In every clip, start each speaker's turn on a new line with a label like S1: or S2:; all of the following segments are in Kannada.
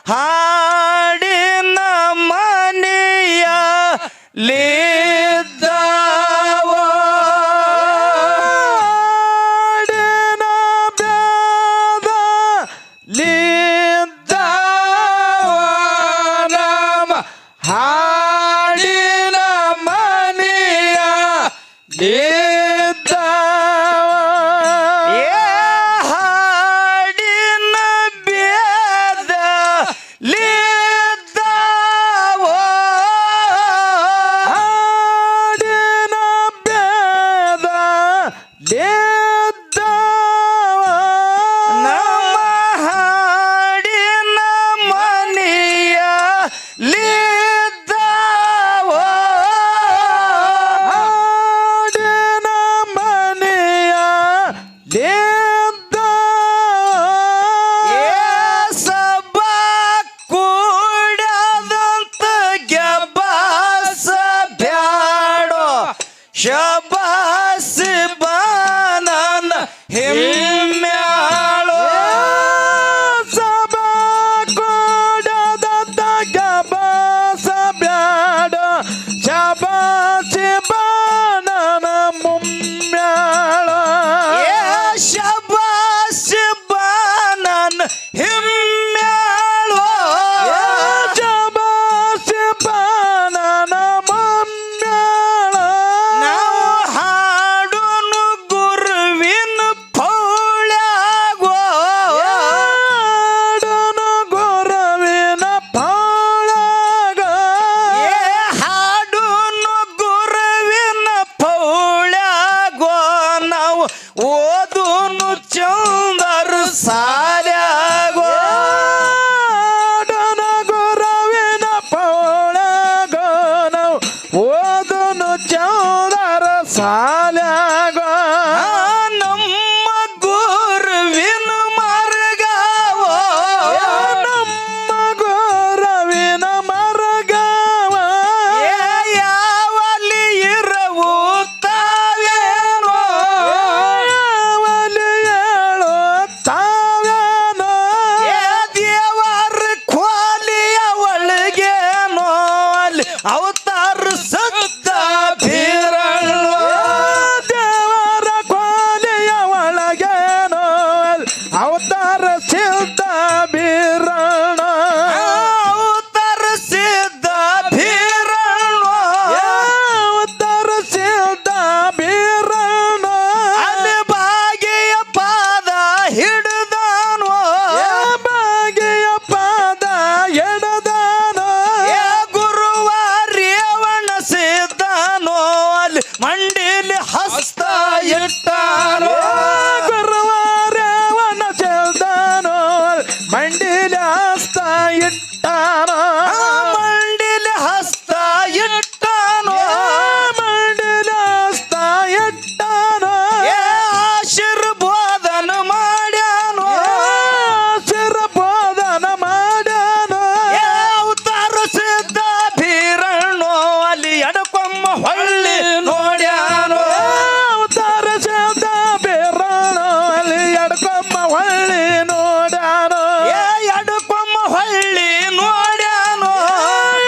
S1: ಹಾಡಿನ ಮನೆಯ ಲಿದ್ದಾವ ಹಾಡಿನ ಬ್ಯಾದ ಲಿದ್ದಾವ ನಮ್ಮ ಹಾಡಿನ ಮನೆಯ ಲಿದ್ದಾವ ಹಾಡಿನ ಬ್ಯಾದ ಲಿದ್ದಾವ ಹಾಡಿನ ಬ್ಯಾದ ಲಿದ್ದಾವ ನಮ್ಮ ಹಾಡಿನ ಮನೆಯ ಲಿದ್ದಾವ ಹಾಡಿನ ಮನೆಯ ಲಿದ್ದಾವ ಸಬ ಕೂಡದಂತ ಗೆಬ್ಬಾಸ ಬ್ಯಾಡೋ ಶಬಾಸ್ ಬಾನನ ಹಿಮ್ಮ್ಯಾಳೋ ಸಬ ಕೂಡದಂತ ಗೆಬ್ಬಾಸ ಬ್ಯಾಡೋ ಶಬಾಸ್ ಬಾನನ ಮುಮ್ಮ್ಯಾಳೋ ಶಬಾಸ್ ಬಾನನ ಹಿಮ್ಮ್ಯಾಳೋ ಶಬಾಸ್ ಬಾನನ ಮುಮ್ಮ್ಯಾಳೋ ನಾವು ಹಾಡುನು ಗುರುವಿನ ಪೌಳ್ಯಾಗೋ ಹಾಡುನು ಗುರುವಿನ ಪೌಳ್ಯಾಗೋ ಹಾಡುನು ಗುರುವಿನ ಪೌಳ್ಯಾಗೋ ನಾವು ಓದುನು ಚಂದರ ಸಾಲ್ಯಾಗೋ ಹಾಡುನು ಗುರುವಿನ ಪೌಳ್ಯಾಗೋ ನಾವು ಓದುನು ಚಂದರ ಸಾಲ್ಯಾಗೋ ನಮ್ಮ ಗುರುವಿನ ಮಾರ್ಗವೋ ನಮ್ಮ ಗುರುವಿನ ಮಾರ್ಗವ ಯಾವಲ್ಲಿ ಇರವು ತಾವೇನೋ ಯಾವಲ್ಲಿ ಹೇಳೋ ತಾವೇನೋ ದೇವರ ಕೋಲಿಯ ಒಳಗೇನೋ ಅಲ್ಲಿ ಅವತಾರ ಸದ್ದ ಬೀರಣ್ಣ ದೇವರ ಕೋಲಿಯ ಒಳಗೇನೋ ಅಲ್ಲಿ ಅವತಾರ ಸಿದ್ಧ ಬೀರಣ್ಣ ಅವತಾರ ಸಿದ್ಧ ಬೀರಣ್ಣ ಅವತಾರ ಸಿದ್ಧ ಬೀರಣ್ಣ ಅಲ್ಲಿ ಬಾಗಿಯ ಪಾದ ಹಿಡಿದಾನೋ ಬಾಗಿಯ ಪಾದ ಹಿಡಿದಾನೋ ಗುರುವ ರೇವಣ ಸಿದ್ಧಾನೋ ಅಲ್ಲಿ ಮಂಡಿಲಿ ಹಸ್ತ ಇಟ್ಟಾನೋ ಗುರುವ ರೇವಣ ಸಿದ್ಧಾನೋ ಮಂಡಿಲಿ ಹಸ್ತ ಇಟ್ಟಾನೋ ಮಂಡಿಲಿ ಹಸ್ತ ಇಟ್ಟಾನೋ ಮಂಡಿಲಿ ಹಸ್ತ ಇಟ್ಟಾನೋ ಆಶೀರ್ವಾದನ ಮಾಡ್ಯಾನೋ ಆಶೀರ್ವಾದನ ಮಾಡ್ಯಾನೋ ಅವತಾರ ಸಿದ್ಧ ಬೀರಣ್ಣೋ ಅಲ್ಲಿ ಎಡಕೊಮ್ಮ ಹೊಳ್ಳಿ ನೋಡ್ಯಾನೋ ಅವತಾರ ಸಿದ್ಧ ಬೀರಣ್ಣೋ ಅಲ್ಲಿ ಎಡಕೊಮ್ಮ ಹೊಳ್ಳಿ ನೋಡ್ಯಾನೋ ಎಡಕೊಮ್ಮ ಹೊಳ್ಳಿ ನೋಡ್ಯಾನೋ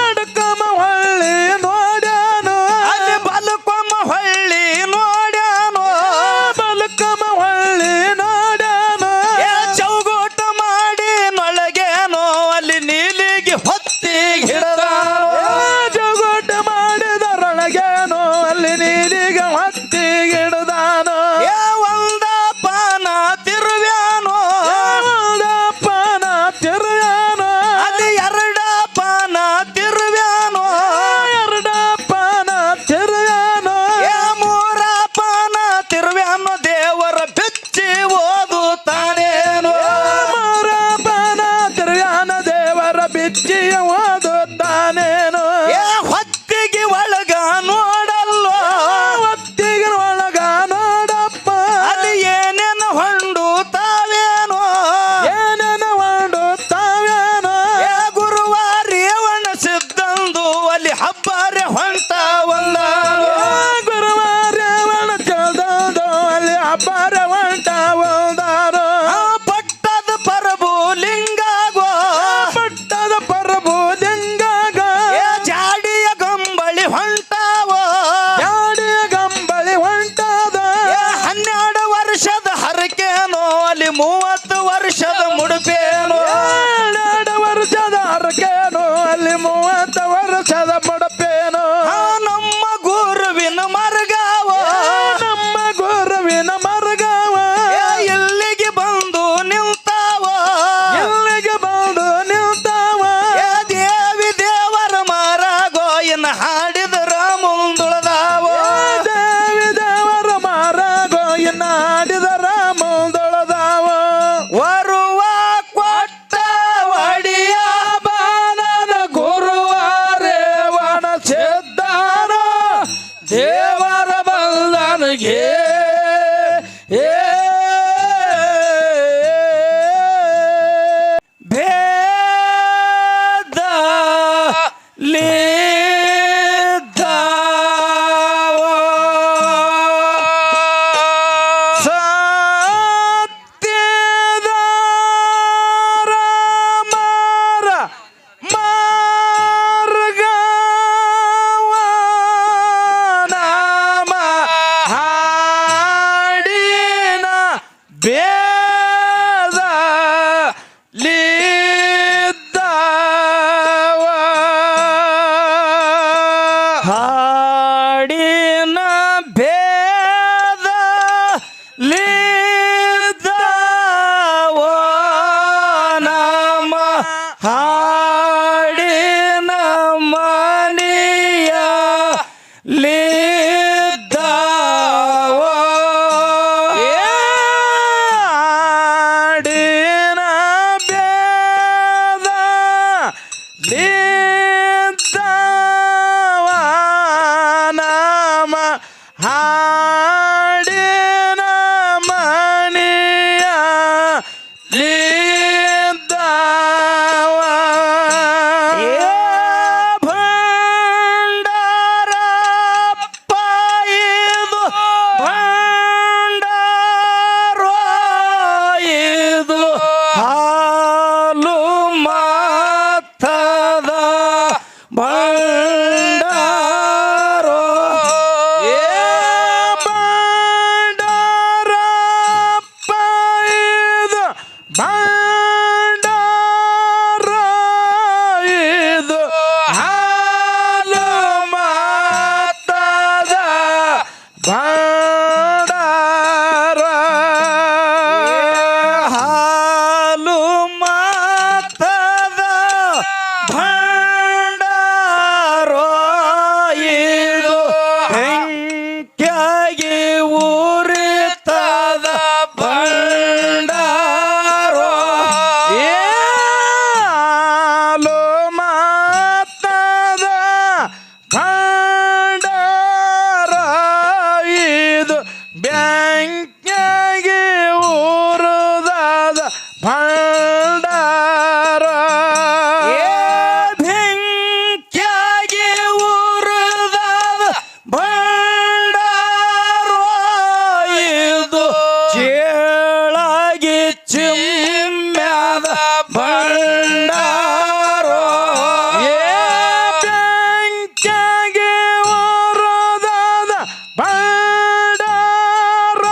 S1: ಎಡಕೊಮ್ಮ ಹೊಳ್ಳಿ ನೋಡ್ಯಾನೋ ಅಲ್ಲಿ ಬಲಕೊಮ್ಮ ಹೊಳ್ಳಿ ನೋಡ್ಯಾನೋ ಬಲಕೊಮ್ಮ ಹೊಳ್ಳಿ ನೋಡ್ಯಾನೋ ಚೌಗೋಟ ಮಾಡಿ ನೊಳಗೇನೋ ಅಲ್ಲಿ ನೀಲಿಗೆ ಹೊತ್ತಿಗೆ ಹಿಡದಾನೋ ಚೌಗೋಟ ಮಾಡಿದರೊಳಗೇನೋ ಅಲ್ಲಿ ನೀಲಿಗೆ ಹೊತ್ತಿಗೆ ಹಿಡದಾನೋ ಒಂದ ಪಾನ ತಿರುವ್ಯಾನೋ ಒಂದ ಪಾನ ತಿರುವ್ಯಾನೋ ಅಲ್ಲಿ ಎರಡ ಪಾನ ತಿರುವ್ಯಾನೋ ಎರಡ ಪಾನ ತಿರುವ್ಯಾನೋ ಮೂರ ಪಾನ ತಿರುವ್ಯಾನೋ ದೇವರ ಬಿಚ್ಚಿ ಓದುತ್ತಾನೇನೋ ಮೂರ ಪಾನ ತಿರುವ್ಯಾನೋ ದೇವರ ಬಿಚ್ಚಿ ಓದುತ್ತಾನೇನೋ ಹೊತ್ತಿಗೆ ಒಳಗ ನೋಡಲ್ಲೋ ಹೊತ್ತಿಗೆ ಒಳಗ ನೋಡಪ್ಪ ಅಲ್ಲಿ ಏನೇನು ಹೊಂಡು ತಾವೇನೋ ಏನೇನು ಹೊಂಡು ತಾವೇನೋ ಗುರುವ ರೇವಣ ಸಿದ್ಧಂದು ಅಲ್ಲಿ ಹಬ್ಬಾರೆ ಹೊಂಟ ಒಂದ ಗುರುವ ರೇವಣ ಸಿದ್ಧಂದು ಅಲ್ಲಿ ಹಬ್ಬಾರೆ ಹೊಂಟ ಒಂದಾರೋ ಪಟ್ಟದ ಪರಬು ಲಿಂಗಾಗೋ ಪಟ್ಟ ಹಾಡಿನ ಮನೆಯ ಲಿದ್ದಾವ ಹಾಡಿನ ಬೇದ ಲಿದ್ದಾವ ನಮ ಹಾಡಿನ ಮನೆಯ ಲಿದ್ದಾವ ಭಂಡಾರಪ್ಪ ಇದು ಭಂಡಾರ ಇದು ಹಾಲು ಮಾತದ ಭಂಡಾರ ಭಂಡಾರಪ್ಪ ಇದು ಭಂಡಾರ ಇದು ಹಾಲು ಮಾತದ ಭಂಡಾರ ಹಾಲು ಮಾತದ ಭಂಡಾರ ಇದು ಬೆಂಕಿಯಾಗಿ ಉರಿತದ ಭಂಡಾರ ಹಾಲು ಮಾತದ ಭಂಡಾರ ಇದು ಬೆಂಕಿಯಾಗಿ ಉರಿದದ ಭಂಡಾರ ಬೆಂಕಿಯಾಗಿ ಉರಿದದ ಭಂಡಾರ ಇದು ಚೇಳಾಗಿ ಚಿಮ್ಮ್ಯಾದ ಭಂಡಾರ ಬೆಂಕಿಯಾಗಿ ಉರಿದದ ಭಂಡಾರ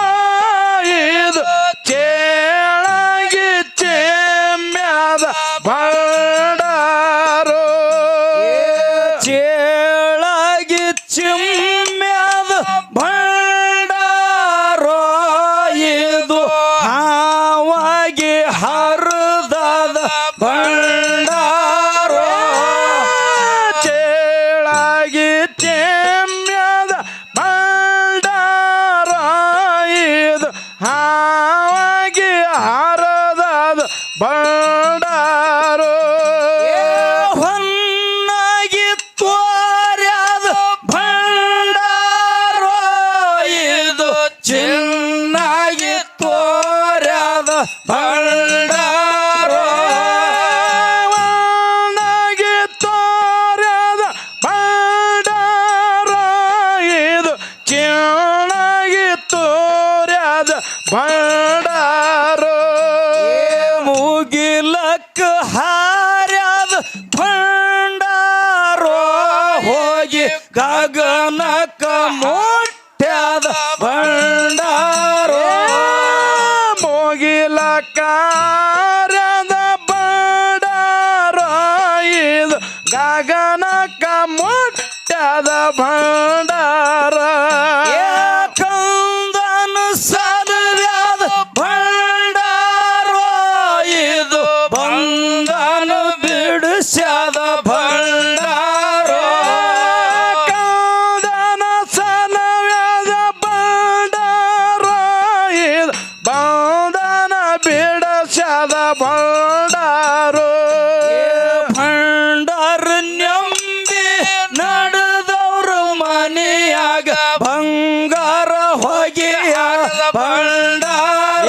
S1: ಇದು ಚೇಳಾಗಿ ಚಿಮ್ಮ್ಯಾದ ಭಂಡಾರ ಚೇಳಾಗಿ ಚಿಮ್ಮ್ಯಾದ ಭಂಡಾರ ಇದು ಹಾವಾಗಿ ಹರಿದದ ಭಂಡಾರ ಚೇಳಾಗಿ ಚಿಮ್ಮ್ಯಾದ ಭಂಡಾರ ಇದು ಹಾವಾಗಿ ಹರಿದದ ಭಂಡಾರ ಹೊನ್ನಾಗಿ ತೋರ್ಯಾದ ಭಂಡಾರ ಇದು ಚಿನ್ನಾಗಿ ತೋರ್ಯಾದ ಭಂಡಾರ ಹೊನ್ನಾಗಿ ತೋರ್ಯಾದ ಭಂಡಾರ ಇದು ಚಿನ್ನಾಗಿ ತೋರ್ಯಾದ ಭಂಡಾರ ಮುಗಿಲಕ್ಕ ಹಾರ್ಯಾದ ಭಂಡಾರ ಹೋಗಿ ಗಗನಕ್ಕ ಮುಟ್ಟ್ಯಾದ ಭಂಡಾರ ಮುಗಿಲಕ್ಕ ಹಾರ್ಯಾದ ಭಂಡಾರ ಇದು ಗಗನಕ್ಕ ಮುಟ್ಟ್ಯಾದ ಭಂಡಾರ ಕಂದನ ಸಲವ್ಯಾದ ಭಂಡಾರ ಇದು ಬಂಧನ ಬಿಡಿಸ್ಯಾದ ಭಂಡಾರ ಕಂದನ ಸಲವ್ಯಾದ ಭಂಡಾರ ಇದು ಬಂಧನ ಬಿಡಿಸ್ಯಾದ ಭಂಡಾರ ಭಂಡಾರ ನಂಬಿ ನಡೆದವ್ರ ಮನೆಯಾಗ ಬಂಗಾರ ಹೋಗಿಯಾದ ಭಂಡಾರ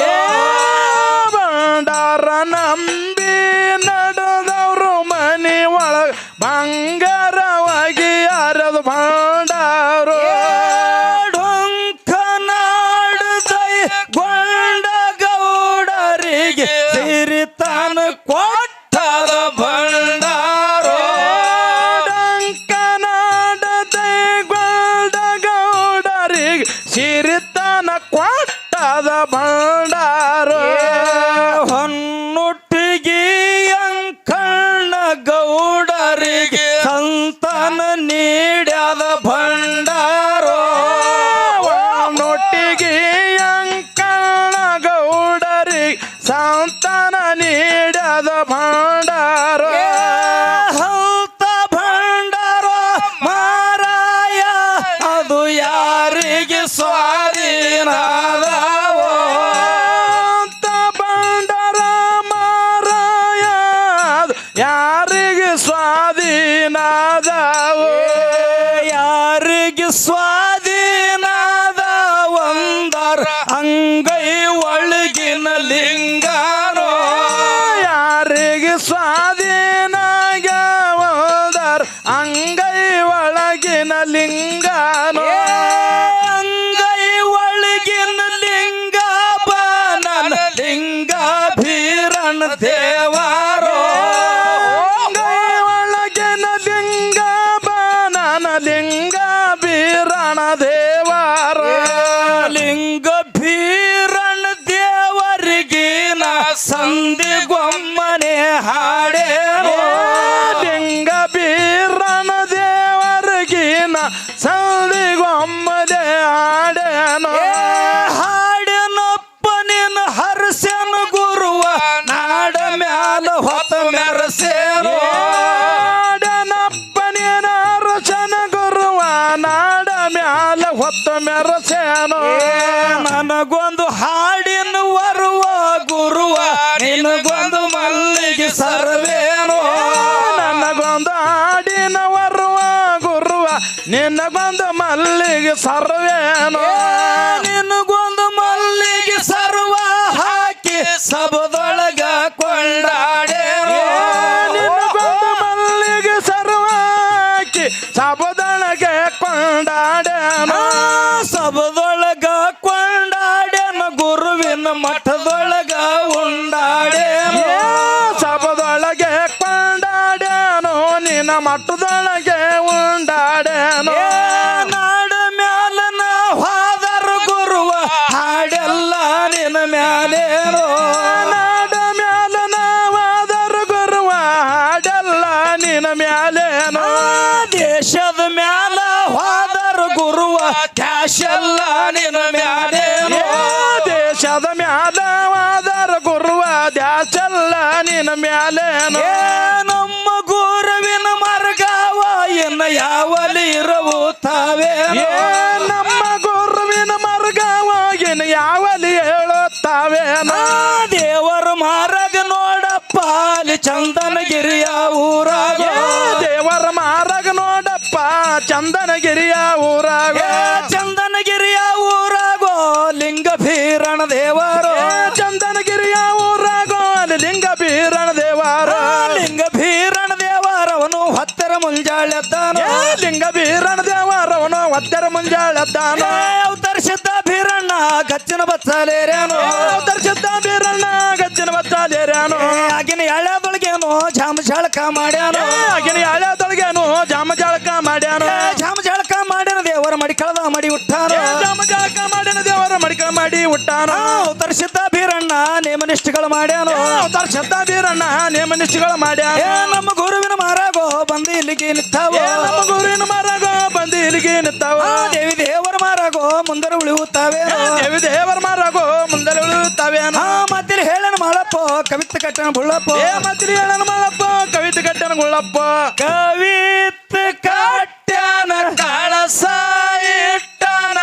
S1: ಭಂಡಾರ ನಂಬಿ ನಡೆದವ್ರ ಮನೆ ಒಳಗ ಬಂಗಾರವಾಗಿ ಯಾರದ ಭಂಡಾರ ಡೊಂಕನಾಡದೈ ಗೊಂಡ ಗೌಡರಿಗೆ ಸಿರಿತಾನ ಕೊಟ್ಟದ ಭಂಡಾರ ಡೊಂಕನಾಡದೈ ಗೊಂಡ ಗೌಡರಿಗೆ ಸಿರಿತಾನ ಕೊಟ್ಟದ ಭಂಡಾರ ಹೊನ್ನುಟ್ಟಿಗೆ ಅಂಕಣ್ಣ ಗೌಡರಿಗೆ ಸಂತಾನ ನೀಡ್ಯಾದ ಭಂಡಾರ ಹೊನ್ನೊಟ್ಟಿಗೆ ಅಂಕಣ್ಣ ಗೌಡರಿಗೆ ಸಂತಾನ ನೀಡ್ಯಾದ ಭಂಡಾರ ಸ್ವಾಧೀನಾಗ ಹೋದರ್ ಅಂಗೈ ಒಳಗಿನ ಲಿಂಗನೋ ಅಂಗೈ ಒಳಗಿನ ಲಿಂಗ ಬಾನನ ಲಿಂಗ ಭೀರಣ ದೇವಾರೋ ಅಂಗೈ ಒಳಗಿನ ಲಿಂಗ ಬಾನನ ಲಿಂಗ ಭೀರಣ ದೇವಾರೋ ಲಿಂಗ ಭೀರಣ ದೇವರಿಗಿನ ಸಂದಿಗೊಮ್ಮನೆ ಹಾಡೇನೋ ಲಿಂಗ ಬೀರಣ ದೇವರಿಗಿನ ಸಂದಿಗೊಮ್ಮನೆ ಹಾಡೇನೋ ಹಾಡೇನಪ್ಪ ನಿನ್ನ ಹರಸೇನ ಗುರುವ ನಾಡ ಮ್ಯಾಲ ಹೊತ್ತ ಮೆರಸೇನೋ ಹಾಡೇನಪ್ಪ ನಿನ್ನ ಹರಸೇನ ಗುರುವ ನಾಡ ಮ್ಯಾಲ ಹೊತ್ತ ಮೆರಸೇನೋ ನನಗೊಂದು ಹಾಡಿನ ವರುವ ಗುರುವ ನಿನಗೊಂದು ಮಲ್ಲಿಗೆ ಸರ್ವೇನೋ ನನಗೊಂದು ಹಾಡಿನ ವರುವ ಗುರುವ ನಿನಗೊಂದು ಮಲ್ಲಿಗೆ ಸರ್ವೇನೋ ನಿನಗೊಂದು ಮಲ್ಲಿಗೆ ಸರ್ವ ಹಾಕಿ ಸಬದೊಳಗ ಕೊಂಡಾಡೇನೋ ನಿನಗೊಂದು ಮಲ್ಲಿಗೆ ಸರ್ವ ಹಾಕಿ ಸಬದೊಳಗೆ ಕೊಂಡಾಡೇನೋ ಸಬದೊಳಗ ಕೊಂಡಾಡೇನ ಗುರುವಿನ ಮಠದೊಳಗ ಉಂಡಾಡೇನೋ ಸಬದೊಳಗೆ ಕೊಂಡಾಡೇನೋ ನಿನ್ನ ಮಠದೊಳಗೆ ಉಂಡಾಡೇನೋ ನಾಡ ಮ್ಯಾಲನ ಹೋದರ ಗುರುವ ಹಾಡೆಲ್ಲ ನಿನ್ನ ಮ್ಯಾಲೇನೋ ನಾಡ ಮ್ಯಾಲನ ಹೋದರ ಗುರುವ ಹಾಡೆಲ್ಲ ನಿನ್ನ ಮ್ಯಾಲೇನೋ ದೇಶದ ಮ್ಯಾಲ ಹೋದರ ಗುರುವ ದ್ಯಾಶೆಲ್ಲ ನಿನ್ನ ಮ್ಯಾಲೇನೋ ದೇಶದ ಮ್ಯಾಲ ಹೋದರ ಗುರುವ ದ್ಯಾಶೆಲ್ಲ ನಿನ್ನ ಮ್ಯಾಲೇನೋ ನಮ್ಮ ಗುರುವಿನ ಮಾರ್ಗವ ಇನ್ನು ಯಾವಲಿ ಇರವು ತಾವೇನೋ ನಮ್ಮ ಗುರುವಿನ ಮಾರ್ಗವ ಇನ್ನು ಯಾವಲಿ ಹೇಳುತ್ತಾವೇನೋ ದೇವರ ಮಾರ್ಗ ನೋಡಪ್ಪ ಅಲ್ಲಿ ಚಂದನಗಿರಿಯ ಊರಾಗ ದೇವರ ಮಾರ್ಗ ನೋಡಪ್ಪ ಚಂದನಗಿರಿಯ ಊರಾಗ ಚಂದನಗಿರಿಯ ಊರಾಗೋ ಲಿಂಗ ಭೀರಣ ದೇವರೋ ಚಂದನಗಿರಿಯ ಊರಾಗೋ ಅಲ್ಲಿ ಲಿಂಗ ಭೀರಣ ದೇವರೋ ಲಿಂಗ ಭೀರಣ ದೇವರವನು ಹತ್ತರ ಮುಂಜಾಳೆದ್ದಾನೋ ಲಿಂಗ ಭೀರಣ ದೇವರವನು ಹತ್ತರ ಮುಂಜಾಳೆದ್ದಾನೋ ಅವತರಿಸಿದ್ದ ಭೀರಣ್ಣ ಗಚ್ಚಿನ ಬಚ್ಚಲೇರೇನೋ ಅವತರಿಸಿದ್ದ ಭೀರಣ್ಣ ಗಚ್ಚಿನ ಬಚ್ಚಲೇರೇನೋ ಆಗಿನ ಎಳೆದೊಳಗೇನೋ ಜಾಮ ಜಳಕ ಮಾಡ್ಯಾನೋ ಆಗಿನ ಎಳೆದೊಳಗೇನೋ ಜಾಮ ಜಳಕ ಮಾಡ್ಯಾನೋ ಜಾಮ ಜಳಕ ಮಾಡ್ಯಾನ ದೇವರ ಮಡಿಕಳದ ಮಡಿ ಉಟ್ಟಾನೋ ಜಾಮ ಜಳಕ ಮಾಡ್ಯಾನ ದೇವರ ಮಡಿಕಳ ಮಾಡಿ ಉಟ್ಟಾನೋ ಅವತರಿಸಿದ್ದ ಭೀರಣ್ಣ ನೇಮನಿಷ್ಠಗಳು ಮಾಡ್ಯಾನೋ ಅವತರಿಸಿದ್ದ ಭೀರಣ್ಣ ನೇಮನಿಷ್ಠಗಳು ಮಾಡ್ಯಾನ ನಮ್ಮ ಗುರುವಿನ ಮಾರಾಗೋ ಬಂದು ಇಲ್ಲಿಗೆ ನಿಂತಾವ ನಮ್ಮ ಗುರುವಿನ ಮಾರಾಗೋ ಬಂದು ಇಲ್ಲಿಗೆ ನಿಂತಾವ ದೇವಿ ದೇವರ ಮಾರಾಗೋ ಮುಂದರ ಉಳಿಯುತ್ತಾವೆ ದೇವಿ ದೇವರ ಮಾರಾಗೋ ಮುಂದರ ಉಳಿಯುತ್ತಾವೇನೋ ಮತ್ತಿರಿ ಹೇಳನ ಮಾಡಪ್ಪ ಕವಿತೆ ಕಟ್ಟಣ ಬುಳ್ಳಪ್ಪ ಮತ್ತಿರಿ ಹೇಳನ ಮಾಡಪ್ಪ ಕವಿತೆ ಕಟ್ಟಣ ಗುಳ್ಳಪ್ಪ ಕವಿತೆ ಕಟ್ಟನ ಕಳಸ ಇಟ್ಟನ